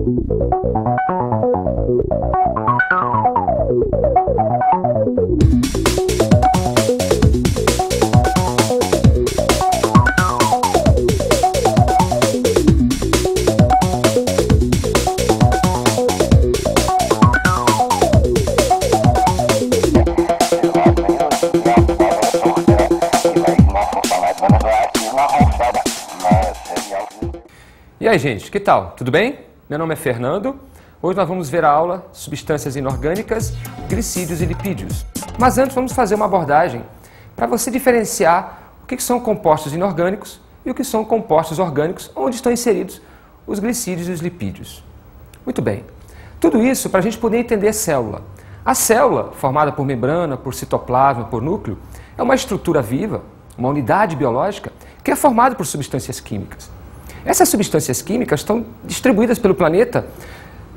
E aí, gente, que tal? Tudo bem? Meu nome é Fernando. Hoje nós vamos ver a aula Substâncias Inorgânicas, Glicídios e Lipídios. Mas antes vamos fazer uma abordagem para você diferenciar o que são compostos inorgânicos e o que são compostos orgânicos, onde estão inseridos os glicídios e os lipídios. Muito bem. Tudo isso para a gente poder entender a célula. A célula, formada por membrana, por citoplasma, por núcleo, é uma estrutura viva, uma unidade biológica, que é formada por substâncias químicas. Essas substâncias químicas estão distribuídas pelo planeta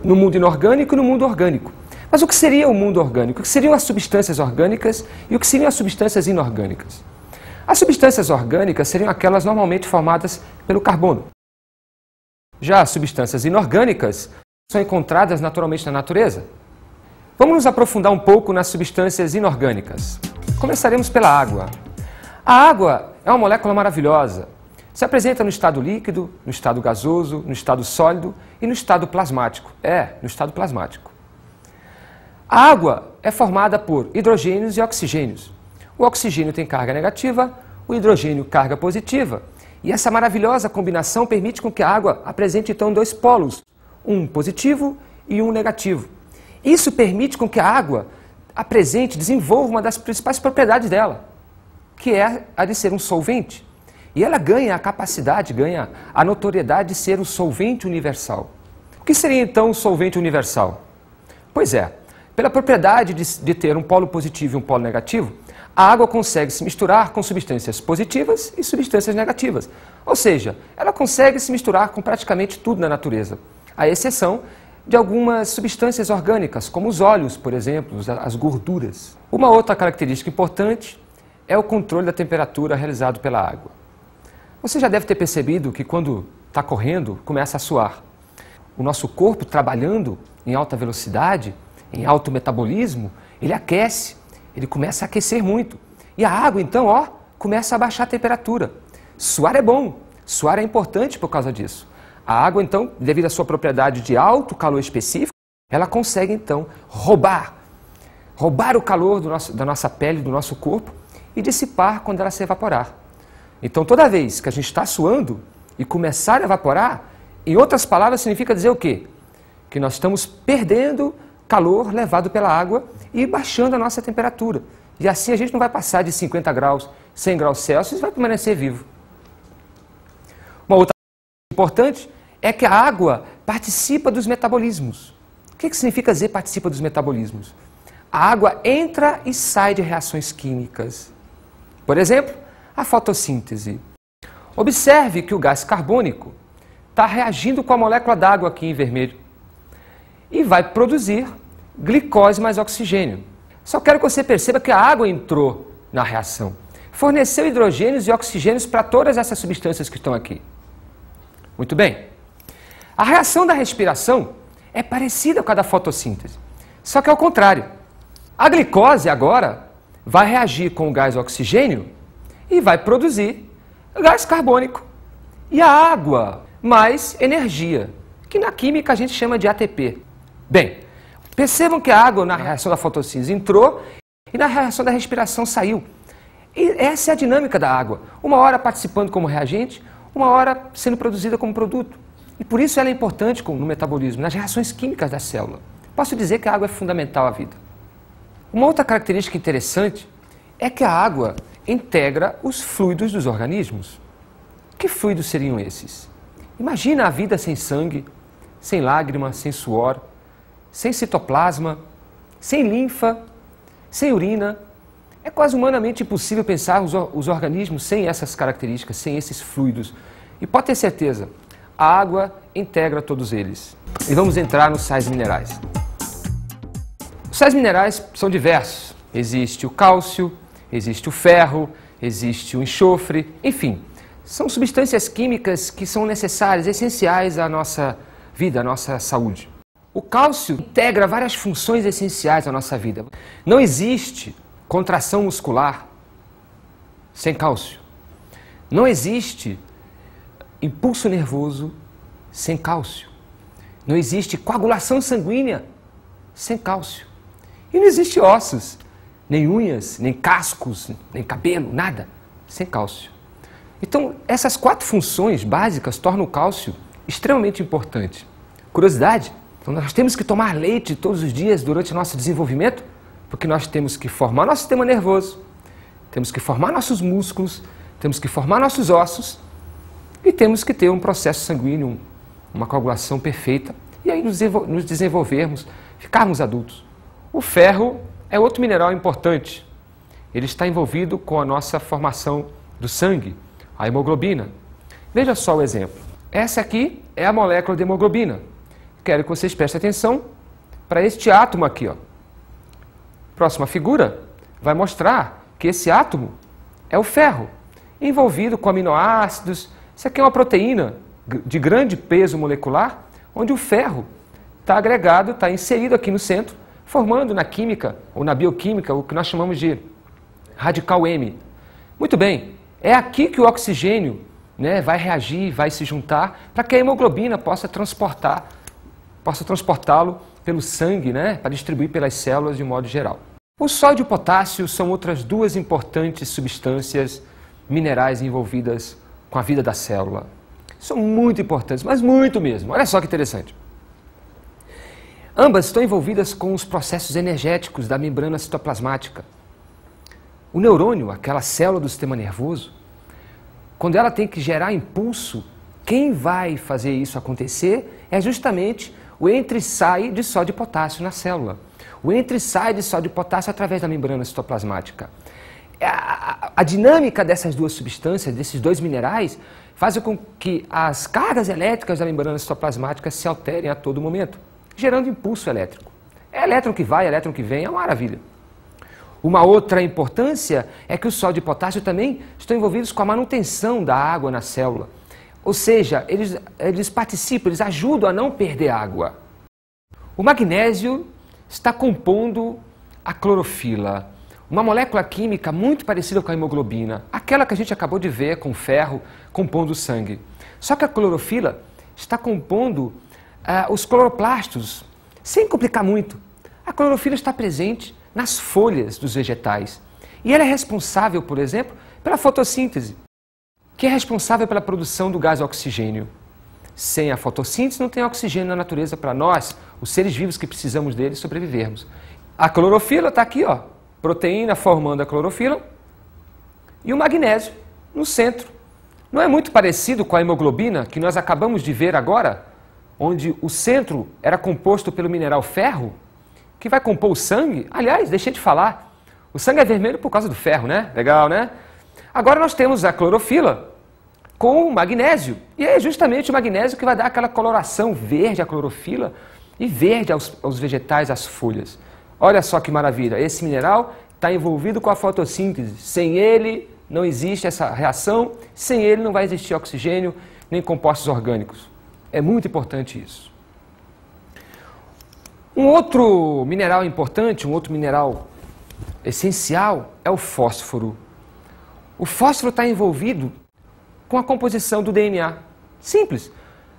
no mundo inorgânico e no mundo orgânico. Mas o que seria o mundo orgânico? O que seriam as substâncias orgânicas e o que seriam as substâncias inorgânicas? As substâncias orgânicas seriam aquelas normalmente formadas pelo carbono. Já as substâncias inorgânicas são encontradas naturalmente na natureza. Vamos nos aprofundar um pouco nas substâncias inorgânicas. Começaremos pela água. A água é uma molécula maravilhosa. Se apresenta no estado líquido, no estado gasoso, no estado sólido e no estado plasmático. No estado plasmático. A água é formada por hidrogênios e oxigênios. O oxigênio tem carga negativa, o hidrogênio carga positiva. E essa maravilhosa combinação permite com que a água apresente então dois polos, um positivo e um negativo. Isso permite com que a água desenvolva uma das principais propriedades dela, que é a de ser um solvente. E ela ganha a capacidade, ganha a notoriedade de ser um solvente universal. O que seria então um solvente universal? Pois é, pela propriedade de ter um polo positivo e um polo negativo, a água consegue se misturar com substâncias positivas e substâncias negativas. Ou seja, ela consegue se misturar com praticamente tudo na natureza, à exceção de algumas substâncias orgânicas, como os óleos, por exemplo, as gorduras. Uma outra característica importante é o controle da temperatura realizado pela água. Você já deve ter percebido que quando está correndo, começa a suar. O nosso corpo, trabalhando em alta velocidade, em alto metabolismo, ele aquece, ele começa a aquecer muito. E a água, então, começa a baixar a temperatura. Suar é bom, suar é importante por causa disso. A água, então, devido à sua propriedade de alto calor específico, ela consegue, então, roubar o calor da nossa pele, do nosso corpo e dissipar quando ela se evaporar. Então, toda vez que a gente está suando e começar a evaporar, em outras palavras, significa dizer o quê? Que nós estamos perdendo calor levado pela água e baixando a nossa temperatura. E assim a gente não vai passar de 50 graus, 100 graus Celsius e vai permanecer vivo. Uma outra coisa importante é que a água participa dos metabolismos. O que significa dizer participa dos metabolismos? A água entra e sai de reações químicas. Por exemplo, a fotossíntese. Observe que o gás carbônico está reagindo com a molécula d'água aqui em vermelho e vai produzir glicose mais oxigênio. Só quero que você perceba que a água entrou na reação, forneceu hidrogênios e oxigênios para todas essas substâncias que estão aqui. Muito bem. A reação da respiração é parecida com a da fotossíntese, só que é o contrário. A glicose agora vai reagir com o gás oxigênio e vai produzir gás carbônico. E a água mais energia, que na química a gente chama de ATP. Bem, percebam que a água na reação da fotossíntese entrou e na reação da respiração saiu. E essa é a dinâmica da água. Uma hora participando como reagente, uma hora sendo produzida como produto. E por isso ela é importante no metabolismo, nas reações químicas da célula. Posso dizer que a água é fundamental à vida. Uma outra característica interessante é que a água integra os fluidos dos organismos. Que fluidos seriam esses? Imagina a vida sem sangue, sem lágrima, sem suor, sem citoplasma, sem linfa, sem urina. É quase humanamente impossível pensar os organismos sem essas características, sem esses fluidos. E pode ter certeza, a água integra todos eles. E vamos entrar nos sais minerais. Os sais minerais são diversos. Existe o cálcio, existe o ferro, existe o enxofre, enfim. São substâncias químicas que são necessárias, essenciais à nossa vida, à nossa saúde. O cálcio integra várias funções essenciais à nossa vida. Não existe contração muscular sem cálcio. Não existe impulso nervoso sem cálcio. Não existe coagulação sanguínea sem cálcio. E não existe ossos, nem unhas, nem cascos, nem cabelo, nada sem cálcio. Então, essas 4 funções básicas tornam o cálcio extremamente importante. Curiosidade, então nós temos que tomar leite todos os dias durante o nosso desenvolvimento, porque nós temos que formar nosso sistema nervoso, temos que formar nossos músculos, temos que formar nossos ossos e temos que ter um processo sanguíneo, uma coagulação perfeita e aí nos desenvolvermos, ficarmos adultos. O ferro é outro mineral importante. Ele está envolvido com a nossa formação do sangue, a hemoglobina. Veja só o exemplo. Essa aqui é a molécula de hemoglobina. Quero que vocês prestem atenção para este átomo aqui, ó. Próxima figura vai mostrar que esse átomo é o ferro, envolvido com aminoácidos. Isso aqui é uma proteína de grande peso molecular, onde o ferro está agregado, está inserido aqui no centro, formando na química ou na bioquímica o que nós chamamos de radical M. Muito bem, é aqui que o oxigênio, né, vai reagir, vai se juntar, para que a hemoglobina possa transportá-lo pelo sangue, né, para distribuir pelas células de um modo geral. O sódio e o potássio são outras 2 importantes substâncias minerais envolvidas com a vida da célula. São muito importantes, mas muito mesmo. Olha só que interessante. Ambas estão envolvidas com os processos energéticos da membrana citoplasmática. O neurônio, aquela célula do sistema nervoso, quando ela tem que gerar impulso, quem vai fazer isso acontecer é justamente o entra e sai de sódio e potássio na célula. O entra e sai de sódio e potássio através da membrana citoplasmática. A dinâmica dessas 2 substâncias, desses 2 minerais, faz com que as cargas elétricas da membrana citoplasmática se alterem a todo momento, gerando impulso elétrico. É elétron que vai, elétron que vem, é uma maravilha. Uma outra importância é que o sódio e o potássio também estão envolvidos com a manutenção da água na célula. Ou seja, eles participam, eles ajudam a não perder água. O magnésio está compondo a clorofila, uma molécula química muito parecida com a hemoglobina, aquela que a gente acabou de ver com o ferro compondo o sangue. Só que a clorofila está compondo os cloroplastos, sem complicar muito. A clorofila está presente nas folhas dos vegetais e ela é responsável, por exemplo, pela fotossíntese, que é responsável pela produção do gás oxigênio. Sem a fotossíntese não tem oxigênio na natureza para nós, os seres vivos que precisamos dele, sobrevivermos. A clorofila está aqui, ó, proteína formando a clorofila e o magnésio no centro. Não é muito parecido com a hemoglobina que nós acabamos de ver agora, onde o centro era composto pelo mineral ferro, que vai compor o sangue? Aliás, deixei de falar, o sangue é vermelho por causa do ferro, né? Legal, né? Agora nós temos a clorofila com o magnésio, e é justamente o magnésio que vai dar aquela coloração verde à clorofila e verde aos vegetais, às folhas. Olha só que maravilha, esse mineral está envolvido com a fotossíntese. Sem ele não existe essa reação, sem ele não vai existir oxigênio nem compostos orgânicos. É muito importante isso. Um outro mineral importante, um outro mineral essencial é o fósforo. O fósforo está envolvido com a composição do DNA. Simples.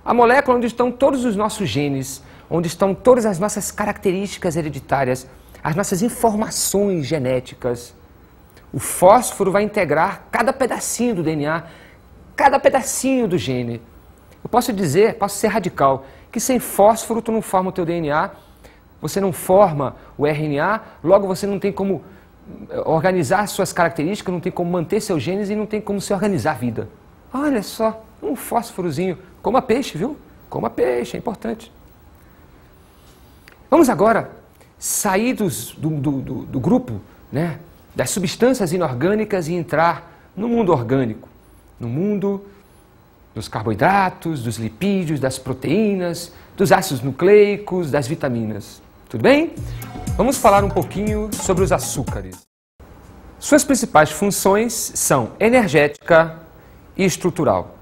A molécula onde estão todos os nossos genes, onde estão todas as nossas características hereditárias, as nossas informações genéticas. O fósforo vai integrar cada pedacinho do DNA, cada pedacinho do gene. Eu posso dizer, posso ser radical, que sem fósforo tu não forma o teu DNA, você não forma o RNA, logo você não tem como organizar suas características, não tem como manter seus genes e não tem como se organizar a vida. Olha só, um fósforozinho. Coma peixe, viu? Coma peixe, é importante. Vamos agora sair do grupo, né, das substâncias inorgânicas e entrar no mundo orgânico, no mundo dos carboidratos, dos lipídios, das proteínas, dos ácidos nucleicos, das vitaminas. Tudo bem? Vamos falar um pouquinho sobre os açúcares. Suas principais funções são energética e estrutural.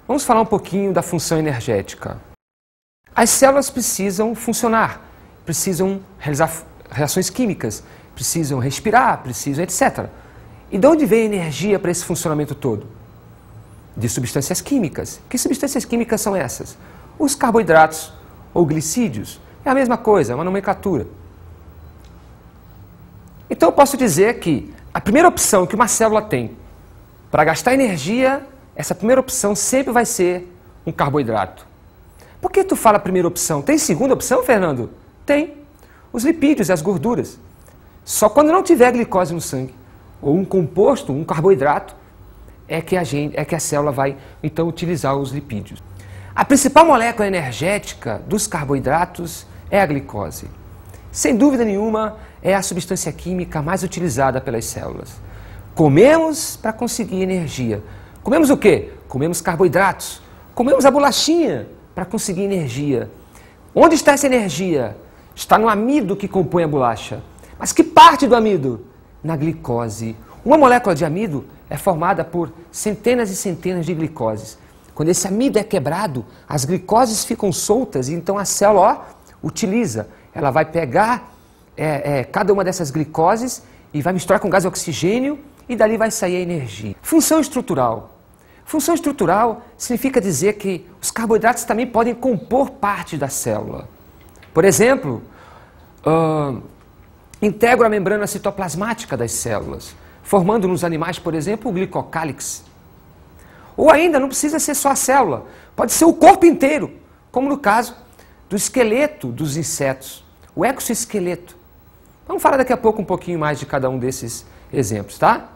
Vamos falar um pouquinho da função energética. As células precisam funcionar, precisam realizar reações químicas, precisam respirar, precisam etc. E de onde vem a energia para esse funcionamento todo? De substâncias químicas. Que substâncias químicas são essas? Os carboidratos ou glicídios. É a mesma coisa, é uma nomenclatura. Então eu posso dizer que a primeira opção que uma célula tem para gastar energia, essa primeira opção sempre vai ser um carboidrato. Por que tu fala primeira opção? Tem segunda opção, Fernando? Tem. Os lipídios e as gorduras. Só quando não tiver glicose no sangue, ou um composto, um carboidrato, é que a célula vai então utilizar os lipídios. A principal molécula energética dos carboidratos é a glicose. Sem dúvida nenhuma, é a substância química mais utilizada pelas células. Comemos para conseguir energia. Comemos o quê? Comemos carboidratos. Comemos a bolachinha para conseguir energia. Onde está essa energia? Está no amido que compõe a bolacha. Mas que parte do amido? Na glicose. Uma molécula de amido é formada por centenas e centenas de glicoses. Quando esse amido é quebrado, as glicoses ficam soltas e então a célula utiliza. Ela vai pegar cada uma dessas glicoses e vai misturar com gás de oxigênio e dali vai sair a energia. Função estrutural. Função estrutural significa dizer que os carboidratos também podem compor parte da célula. Por exemplo, integram a membrana citoplasmática das células, formando nos animais, por exemplo, o glicocálix. Ou ainda, não precisa ser só a célula, pode ser o corpo inteiro, como no caso do esqueleto dos insetos, o exoesqueleto. Vamos falar daqui a pouco um pouquinho mais de cada um desses exemplos, tá?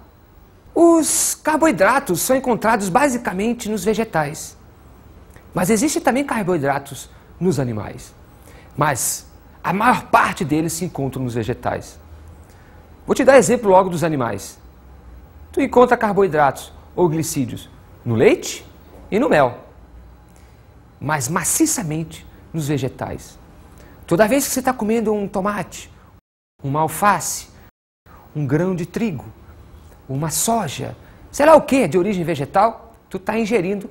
Os carboidratos são encontrados basicamente nos vegetais, mas existem também carboidratos nos animais, mas a maior parte deles se encontram nos vegetais. Vou te dar exemplo logo dos animais. Tu encontra carboidratos ou glicídios no leite e no mel, mas maciçamente nos vegetais. Toda vez que você está comendo um tomate, uma alface, um grão de trigo, uma soja, sei lá o que, de origem vegetal, tu está ingerindo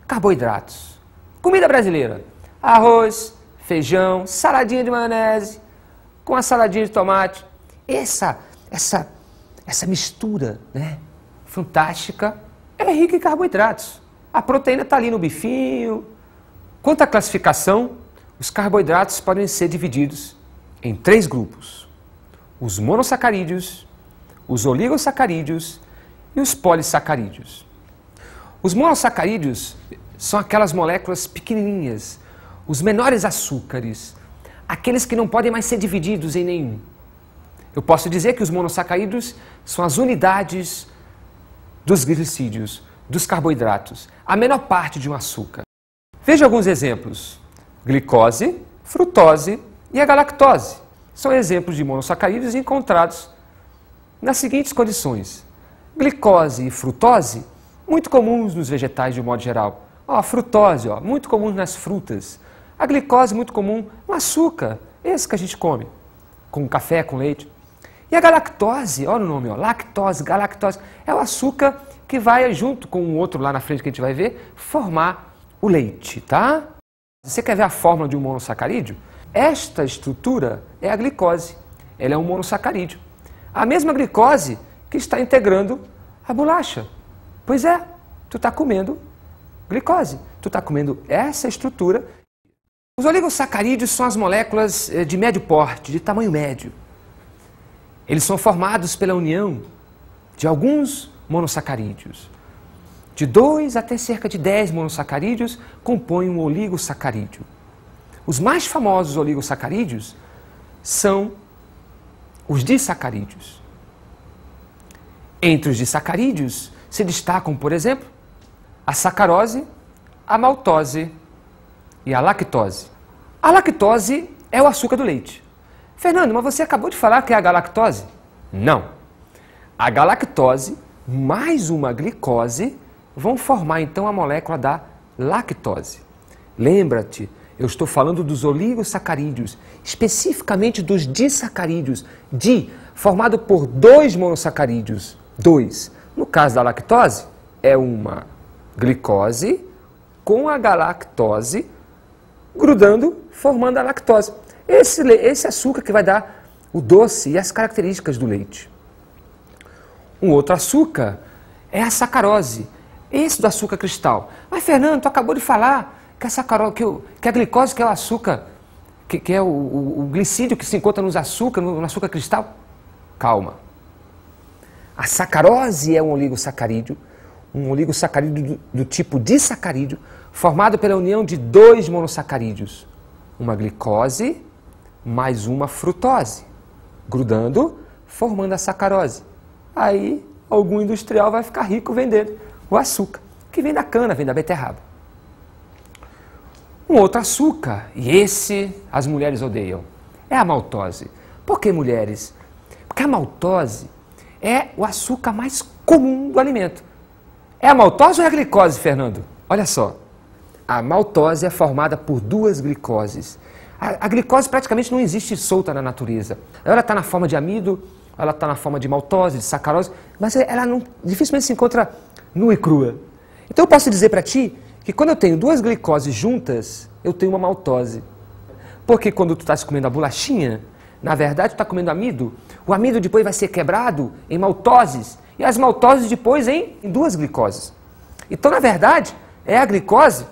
carboidratos. Comida brasileira, arroz, feijão, saladinha de maionese, com a saladinha de tomate. Essa mistura, né, fantástica é rica em carboidratos. A proteína está ali no bifinho. Quanto à classificação, os carboidratos podem ser divididos em 3 grupos: os monossacarídeos, os oligosacarídeos e os polissacarídeos. Os monossacarídeos são aquelas moléculas pequenininhas, os menores açúcares, aqueles que não podem mais ser divididos em nenhum. Eu posso dizer que os monossacarídeos são as unidades dos glicídios, dos carboidratos, a menor parte de um açúcar. Veja alguns exemplos: glicose, frutose e a galactose. São exemplos de monossacarídeos encontrados nas seguintes condições: glicose e frutose, muito comuns nos vegetais de um modo geral. A frutose, muito comum nas frutas. A glicose, muito comum no açúcar, esse que a gente come, com café, com leite. E a galactose, olha o nome, lactose, galactose, é o açúcar que vai, junto com o outro lá na frente que a gente vai ver, formar o leite, tá? Você quer ver a fórmula de um monossacarídeo? Esta estrutura é a glicose, ela é um monossacarídeo. A mesma glicose que está integrando a bolacha. Pois é, tu está comendo glicose, tu está comendo essa estrutura. Os oligosacarídeos são as moléculas de médio porte, de tamanho médio. Eles são formados pela união de alguns monossacarídeos. De 2 até cerca de 10 monossacarídeos compõem um oligosacarídeo. Os mais famosos oligosacarídeos são os disacarídeos. Entre os disacarídeos se destacam, por exemplo, a sacarose, a maltose e a lactose. A lactose é o açúcar do leite. Fernando, mas você acabou de falar que é a galactose? Não. A galactose mais uma glicose vão formar então a molécula da lactose. Lembra-te, eu estou falando dos oligosacarídeos, especificamente dos disacarídeos, formado por 2 monossacarídeos, 2. No caso da lactose, é uma glicose com a galactose grudando, formando a lactose. Esse açúcar que vai dar o doce e as características do leite. Um outro açúcar é a sacarose, esse do açúcar cristal. Mas, Fernando, tu acabou de falar que a sacarose, que a glicose, que é o açúcar, que é o glicídio que se encontra no açúcar cristal. Calma. A sacarose é um oligosacarídeo do tipo disacarídeo, formado pela união de dois monossacarídeos, uma glicose mais uma frutose, grudando, formando a sacarose. Aí, algum industrial vai ficar rico vendendo o açúcar, que vem da cana, vem da beterraba. Um outro açúcar, e esse as mulheres odeiam, é a maltose. Por que mulheres? Porque a maltose é o açúcar mais comum do alimento. É a maltose ou é a glicose, Fernando? Olha só, a maltose é formada por duas glicoses. A glicose praticamente não existe solta na natureza. Ela está na forma de amido, ela está na forma de maltose, de sacarose, mas ela dificilmente se encontra nua e crua. Então eu posso dizer para ti que quando eu tenho duas glicoses juntas, eu tenho uma maltose. Porque quando tu estás comendo a bolachinha, na verdade tu está comendo amido, o amido depois vai ser quebrado em maltoses, e as maltoses depois em duas glicoses. Então, na verdade, é a glicose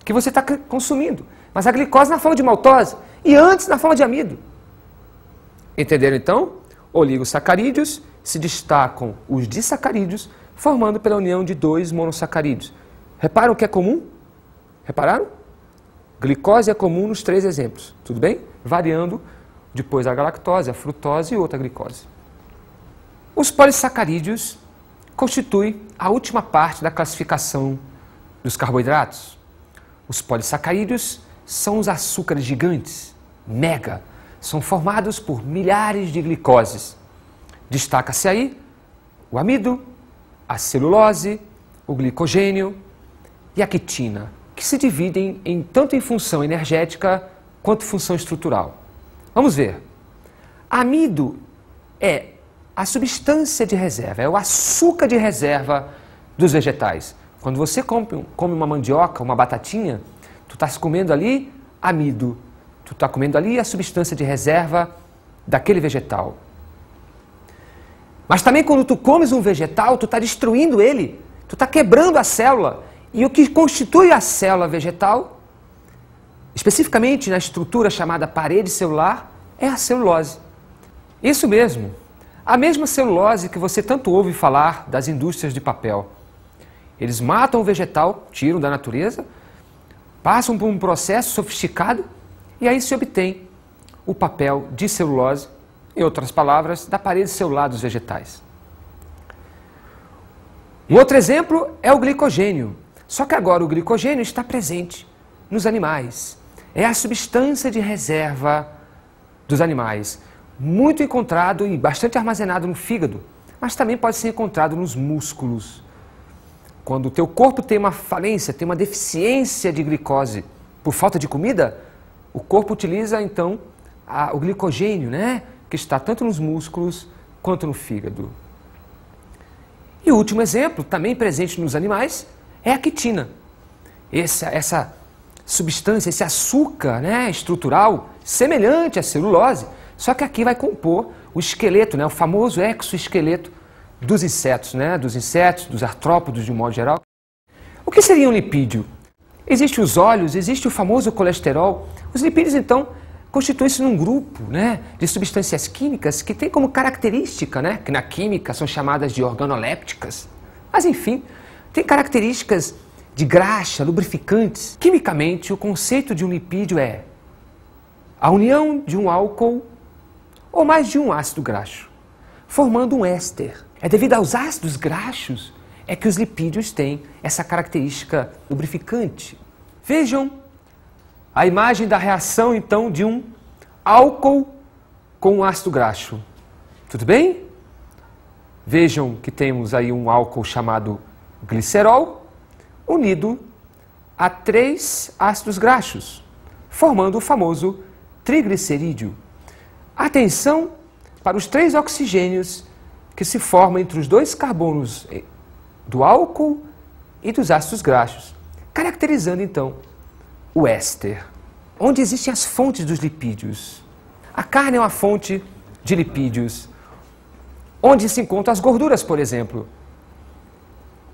que você está consumindo, mas a glicose na forma de maltose, e antes na forma de amido. Entenderam então? Oligosacarídeos se destacam os disacarídeos, formando pela união de dois monossacarídeos. Reparam o que é comum? Repararam? Glicose é comum nos três exemplos, tudo bem? Variando depois a galactose, a frutose e outra glicose. Os polissacarídeos constituem a última parte da classificação dos carboidratos. Os polissacarídeos são os açúcares gigantes, mega, são formados por milhares de glicoses. Destaca-se aí o amido, a celulose, o glicogênio e a quitina, que se dividem tanto em função energética quanto função estrutural. Vamos ver. Amido é a substância de reserva, é o açúcar de reserva dos vegetais. Quando você come uma mandioca, uma batatinha, tu estás comendo ali amido, tu está comendo ali a substância de reserva daquele vegetal. Mas também quando tu comes um vegetal, tu está destruindo ele, tu está quebrando a célula. E o que constitui a célula vegetal, especificamente na estrutura chamada parede celular, é a celulose. Isso mesmo, a mesma celulose que você tanto ouve falar das indústrias de papel. Eles matam o vegetal, tiram da natureza, passam por um processo sofisticado e aí se obtém o papel de celulose, em outras palavras, da parede celular dos vegetais. Um outro exemplo é o glicogênio. Só que agora o glicogênio está presente nos animais. É a substância de reserva dos animais, muito encontrado e bastante armazenado no fígado, mas também pode ser encontrado nos músculos. Quando o teu corpo tem uma falência, tem uma deficiência de glicose por falta de comida, o corpo utiliza então o glicogênio, né, que está tanto nos músculos quanto no fígado. E o último exemplo, também presente nos animais, é a quitina. Essa substância, esse açúcar, né, estrutural, semelhante à celulose, só que aqui vai compor o esqueleto, né, o famoso exoesqueleto dos insetos, né, dos artrópodes de um modo geral. O que seria um lipídio? Existem os óleos, existe o famoso colesterol. Os lipídios, então, constituem-se num grupo, né, de substâncias químicas que têm como característica, né, que na química são chamadas de organolépticas, mas enfim, tem características de graxa, lubrificantes. Quimicamente, o conceito de um lipídio é a união de um álcool ou mais de um ácido graxo, formando um éster. É devido aos ácidos graxos é que os lipídios têm essa característica lubrificante. Vejam a imagem da reação, então, de um álcool com um ácido graxo. Tudo bem? Vejam que temos aí um álcool chamado glicerol, unido a 3 ácidos graxos, formando o famoso triglicerídeo. Atenção para os 3 oxigênios que se formam entre os 2 carbonos do álcool e dos ácidos graxos, caracterizando então o éster. onde existem as fontes dos lipídios. A carne é uma fonte de lipídios, onde se encontram as gorduras, por exemplo.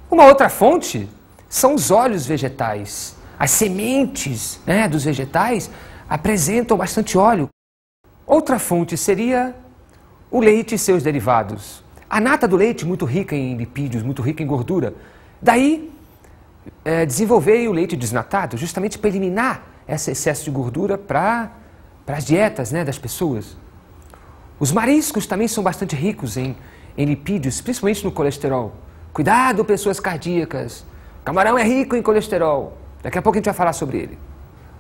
Uma outra fonte são os óleos vegetais. As sementes, dos vegetais apresentam bastante óleo. Outra fonte seria o leite e seus derivados. A nata do leite, muito rica em lipídios, muito rica em gordura. Daí, desenvolver o leite desnatado, justamente para eliminar esse excesso de gordura para as dietas das pessoas. Os mariscos também são bastante ricos em lipídios, principalmente no colesterol. Cuidado, pessoas cardíacas. Camarão é rico em colesterol. Daqui a pouco a gente vai falar sobre ele.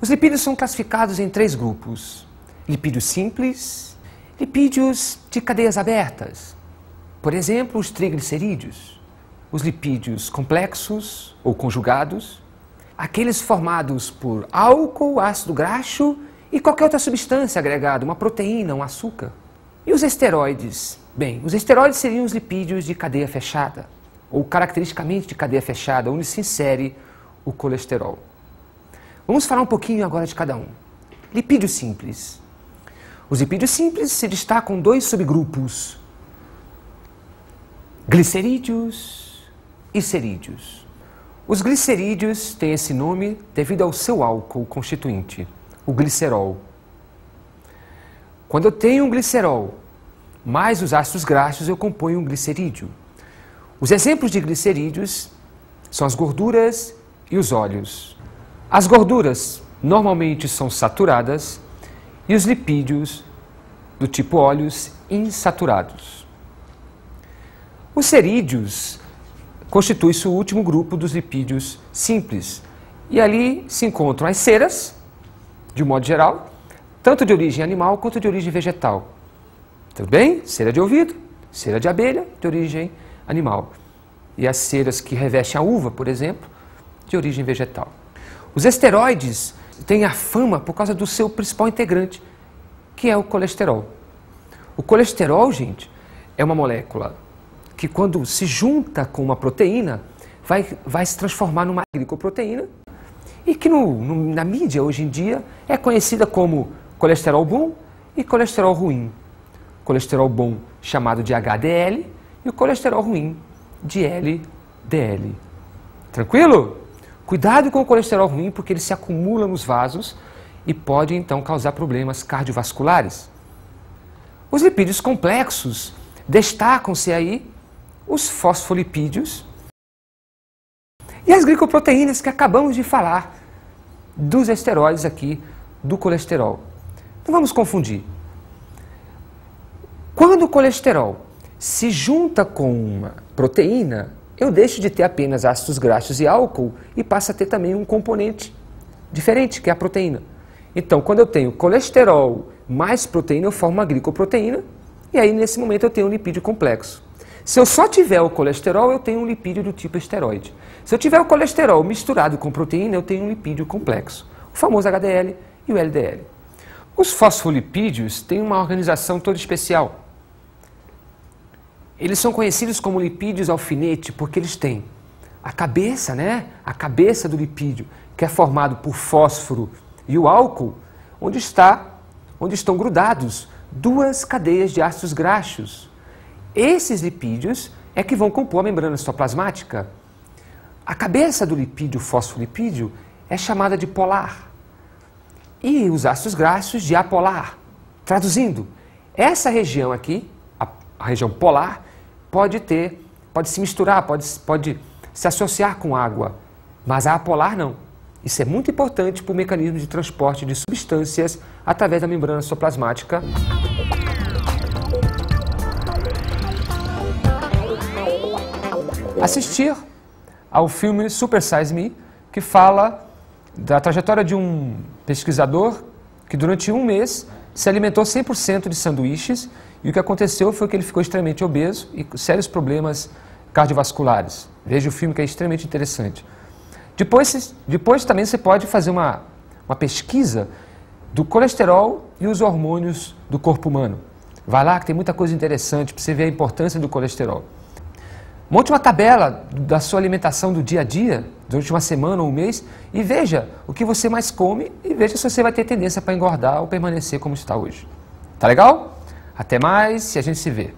Os lipídios são classificados em 3 grupos. Lipídios simples, lipídios de cadeias abertas. Por exemplo, os triglicerídeos. Os lipídios complexos ou conjugados. Aqueles formados por álcool, ácido graxo e qualquer outra substância agregada, uma proteína, um açúcar. E os esteroides? Bem, os esteroides seriam os lipídios de cadeia fechada, ou caracteristicamente de cadeia fechada, onde se insere o colesterol. Vamos falar um pouquinho agora de cada um. Lipídios simples. Os lipídios simples se destacam em 2 subgrupos: glicerídeos e cerídeos. Os glicerídeos têm esse nome devido ao seu álcool constituinte, o glicerol. Quando eu tenho um glicerol mais os ácidos graxos, eu componho um glicerídeo. Os exemplos de glicerídeos são as gorduras e os óleos. As gorduras normalmente são saturadas e os lipídios do tipo óleos insaturados. Os cerídeos constituem-se o último grupo dos lipídios simples. E ali se encontram as ceras, de um modo geral, tanto de origem animal quanto de origem vegetal. Tudo bem? Cera de ouvido, cera de abelha, de origem animal. E as ceras que revestem a uva, por exemplo, de origem vegetal. Os esteroides têm a fama por causa do seu principal integrante, que é o colesterol. O colesterol, gente, é uma molécula que quando se junta com uma proteína, vai se transformar numa glicoproteína e que na mídia hoje em dia é conhecida como colesterol bom e colesterol ruim. Colesterol bom chamado de HDL e o colesterol ruim de LDL. Tranquilo? Cuidado com o colesterol ruim porque ele se acumula nos vasos e pode então causar problemas cardiovasculares. Os lipídios complexos destacam-se aí os fosfolipídios e as glicoproteínas que acabamos de falar dos esteroides aqui do colesterol. Não vamos confundir. Quando o colesterol se junta com uma proteína, eu deixo de ter apenas ácidos graxos e álcool e passo a ter também um componente diferente, que é a proteína. Então, quando eu tenho colesterol mais proteína, eu formo uma glicoproteína e aí nesse momento eu tenho um lipídio complexo. Se eu só tiver o colesterol, eu tenho um lipídio do tipo esteroide. Se eu tiver o colesterol misturado com proteína, eu tenho um lipídio complexo, o famoso HDL e o LDL. Os fosfolipídios têm uma organização toda especial. Eles são conhecidos como lipídios alfinete porque eles têm a cabeça, a cabeça do lipídio, que é formado por fósforo e o álcool, onde estão grudados 2 cadeias de ácidos graxos. Esses lipídios é que vão compor a membrana citoplasmática. A cabeça do lipídio fosfolipídio é chamada de polar e os ácidos graxos de apolar. Traduzindo, essa região aqui, a região polar, pode se misturar, pode se associar com água, mas a apolar não. Isso é muito importante para o mecanismo de transporte de substâncias através da membrana citoplasmática. Assistir ao filme Super Size Me, que fala da trajetória de um pesquisador que durante um mês se alimentou 100% de sanduíches e o que aconteceu foi que ele ficou extremamente obeso e com sérios problemas cardiovasculares. Veja o filme que é extremamente interessante. Depois também você pode fazer uma pesquisa do colesterol e os hormônios do corpo humano. Vai lá que tem muita coisa interessante para você ver a importância do colesterol. Monte uma tabela da sua alimentação do dia a dia, durante uma semana ou um mês, e veja o que você mais come e veja se você vai ter tendência para engordar ou permanecer como está hoje. Tá legal? Até mais e a gente se vê.